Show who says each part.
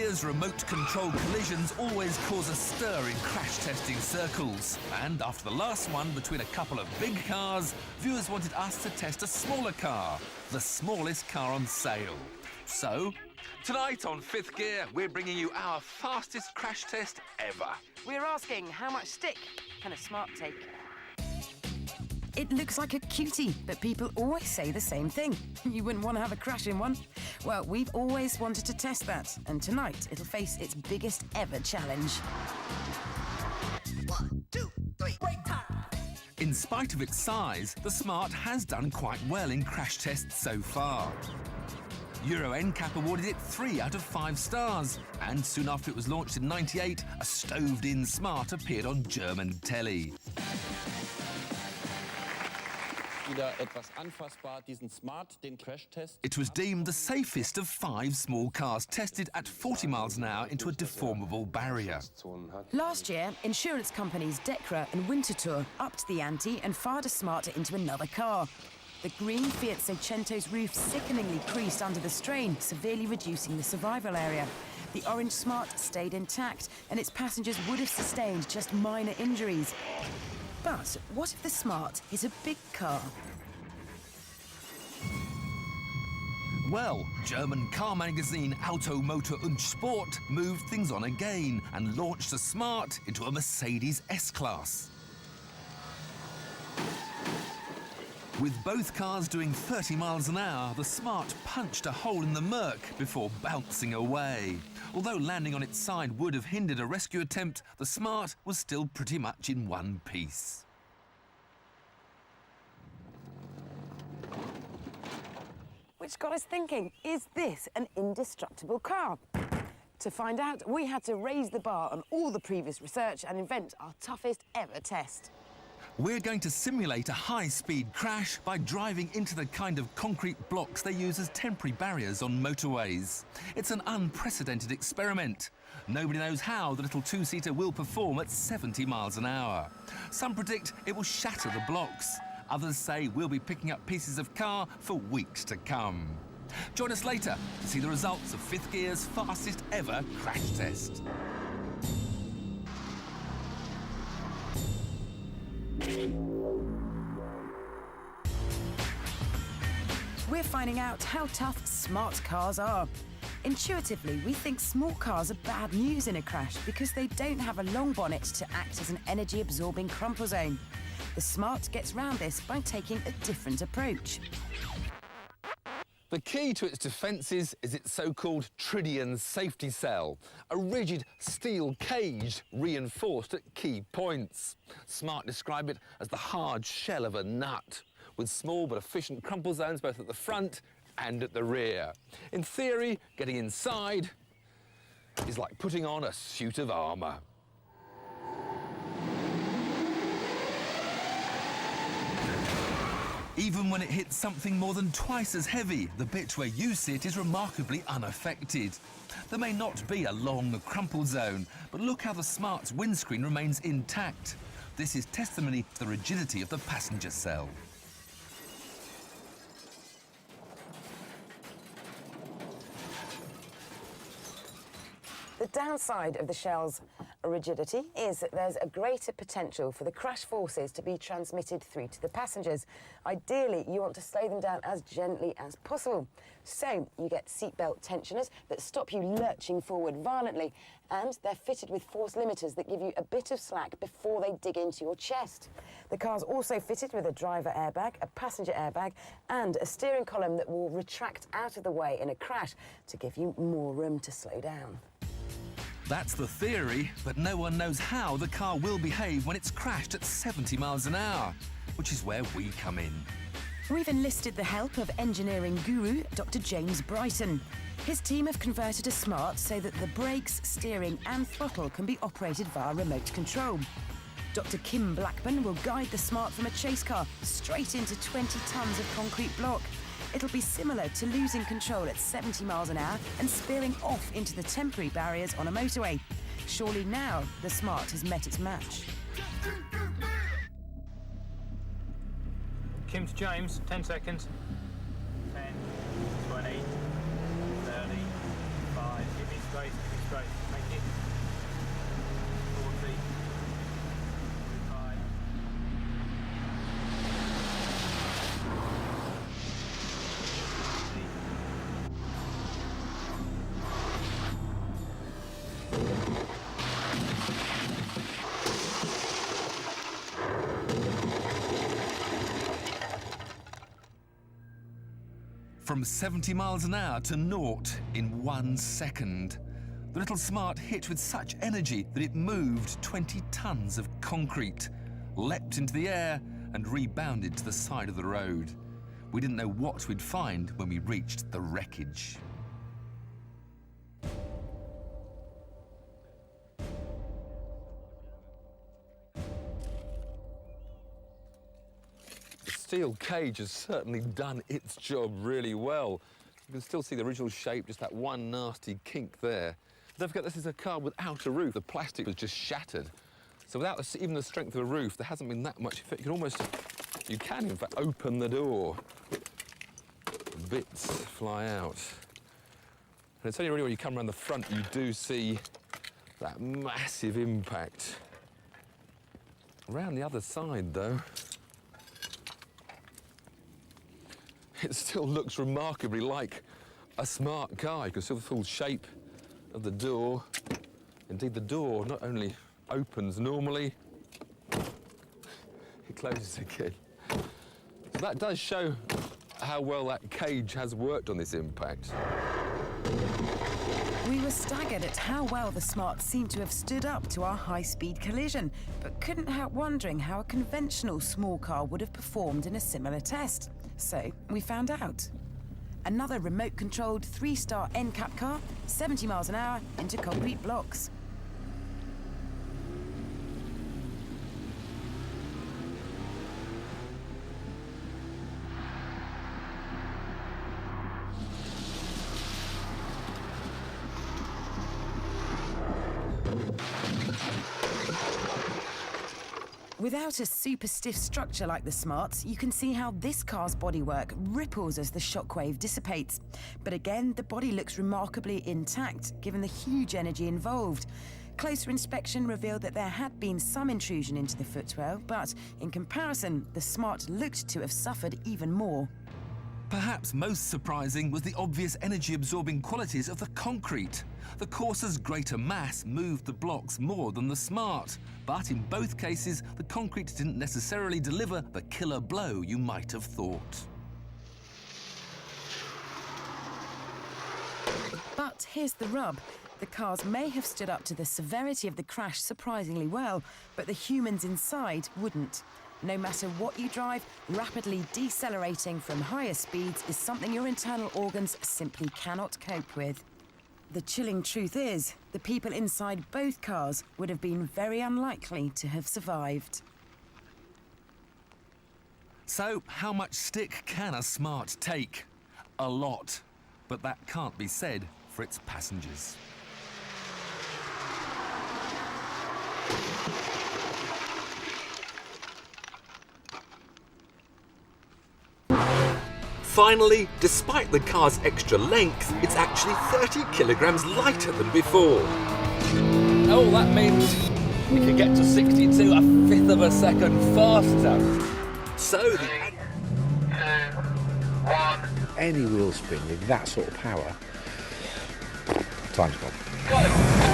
Speaker 1: Gear's remote-control collisions always cause a stir in crash testing circles. And after the last one between a couple of big cars, viewers wanted us to test a smaller car, the smallest car on sale. So, tonight on Fifth Gear, we're bringing you our fastest crash test ever.
Speaker 2: We're asking, how much stick can a Smart take?
Speaker 3: It looks like a cutie, but people always say the same thing. You wouldn't want to have a crash in one. Well, we've always wanted to test that, and tonight it'll face its biggest ever challenge.
Speaker 4: 1, 2, 3, break time!
Speaker 1: In spite of its size, the Smart has done quite well in crash tests so far. Euro NCAP awarded it 3 out of 5 stars, and soon after it was launched in '98, a stoved-in Smart appeared on German telly. It was deemed the safest of 5 small cars tested at 40 miles an hour into a deformable barrier.
Speaker 3: Last year, insurance companies Decra and Winterthur upped the ante and fired a Smart into another car. The green Fiat Seicento's roof sickeningly creased under the strain, severely reducing the survival area. The orange Smart stayed intact, and its passengers would have sustained just minor injuries. But what if the Smart is a big car?
Speaker 1: Well, German car magazine Auto, Motor und Sport moved things on again and launched the Smart into a Mercedes S-Class. With both cars doing 30 miles an hour, the Smart punched a hole in the murk before bouncing away. Although landing on its side would have hindered a rescue attempt, the Smart was still pretty much in one piece.
Speaker 3: Which got us thinking, is this an indestructible car? To find out, we had to raise the bar on all the previous research and invent our toughest ever test.
Speaker 1: We're going to simulate a high-speed crash by driving into the kind of concrete blocks they use as temporary barriers on motorways. It's an unprecedented experiment. Nobody knows how the little two-seater will perform at 70 miles an hour. Some predict it will shatter the blocks. Others say we'll be picking up pieces of car for weeks to come. Join us later to see the results of Fifth Gear's fastest ever crash test.
Speaker 3: We're finding out how tough Smart cars are. Intuitively, we think small cars are bad news in a crash because they don't have a long bonnet to act as an energy-absorbing crumple zone. The Smart gets round this by taking a different approach.
Speaker 1: The key to its defences is its so-called tritium safety cell, a rigid steel cage reinforced at key points. Smart describe it as the hard shell of a nut, with small but efficient crumple zones both at the front and at the rear. In theory, getting inside is like putting on a suit of armour. Even when it hits something more than twice as heavy, the bit where you sit is remarkably unaffected. There may not be a long crumple zone, but look how the Smart's windscreen remains intact. This is testimony to the rigidity of the passenger cell.
Speaker 3: The downside of the shell's rigidity is that there's a greater potential for the crash forces to be transmitted through to the passengers. Ideally, you want to slow them down as gently as possible. So you get seatbelt tensioners that stop you lurching forward violently, and they're fitted with force limiters that give you a bit of slack before they dig into your chest. The car's also fitted with a driver airbag, a passenger airbag, and a steering column that will retract out of the way in a crash to give you more room to slow down.
Speaker 1: That's the theory, but no one knows how the car will behave when it's crashed at 70 miles an hour, which is where we come in.
Speaker 3: We've enlisted the help of engineering guru Dr. James Brighton. His team have converted a Smart so that the brakes, steering and throttle can be operated via remote control. Dr. Kim Blackburn will guide the Smart from a chase car straight into 20 tons of concrete block. It'll be similar to losing control at 70 miles an hour and spearing off into the temporary barriers on a motorway. Surely now the Smart has met its match.
Speaker 5: Kim to James, 10 seconds. 10, 20, 30, 5, give me straight, keep it straight. Thank you. 40. 45.
Speaker 1: From 70 miles an hour to naught in 1 second. The little Smart hit with such energy that it moved 20 tons of concrete, leapt into the air and rebounded to the side of the road. We didn't know what we'd find when we reached the wreckage.
Speaker 6: The steel cage has certainly done its job really well. You can still see the original shape, just that one nasty kink there. Don't forget, this is a car without a roof. The plastic was just shattered. So without even the strength of a roof, there hasn't been that much effect. You can in fact open the door. Bits fly out. And it's only really when you come around the front you do see that massive impact. Around the other side, though, it still looks remarkably like a Smart car. You can see the full shape of the door. Indeed, the door not only opens normally, it closes again. So that does show how well that cage has worked on this impact.
Speaker 7: We were staggered at how well the Smart seemed to have stood up to our high-speed collision, but couldn't help wondering how a conventional small car would have performed in a similar test. So we found out. Another remote-controlled 3-star NCAP car, 70 miles an hour into concrete blocks. Without a super stiff structure like the Smart's, you can see how this car's bodywork ripples as the shockwave dissipates. But again, the body looks remarkably intact, given the huge energy involved. Closer inspection revealed that there had been some intrusion into the footwell, but in comparison, the Smart looked to have suffered even more.
Speaker 1: Perhaps most surprising was the obvious energy-absorbing qualities of the concrete. The Corsa's greater mass moved the blocks more than the Smart, but in both cases, the concrete didn't necessarily deliver the killer blow you might have thought.
Speaker 7: But here's the rub. The cars may have stood up to the severity of the crash surprisingly well, but the humans inside wouldn't. No matter what you drive, rapidly decelerating from higher speeds is something your internal organs simply cannot cope with. The chilling truth is, the people inside both cars would have been very unlikely to have survived.
Speaker 1: So, how much stick can a Smart take? A lot. But that can't be said for its passengers. Finally, despite the car's extra length, it's actually 30 kilograms lighter than before.
Speaker 6: Oh, that means we can get to 62 a fifth of a second faster.
Speaker 1: So the
Speaker 8: Any wheel spin with that sort of power, time's gone.
Speaker 4: Go!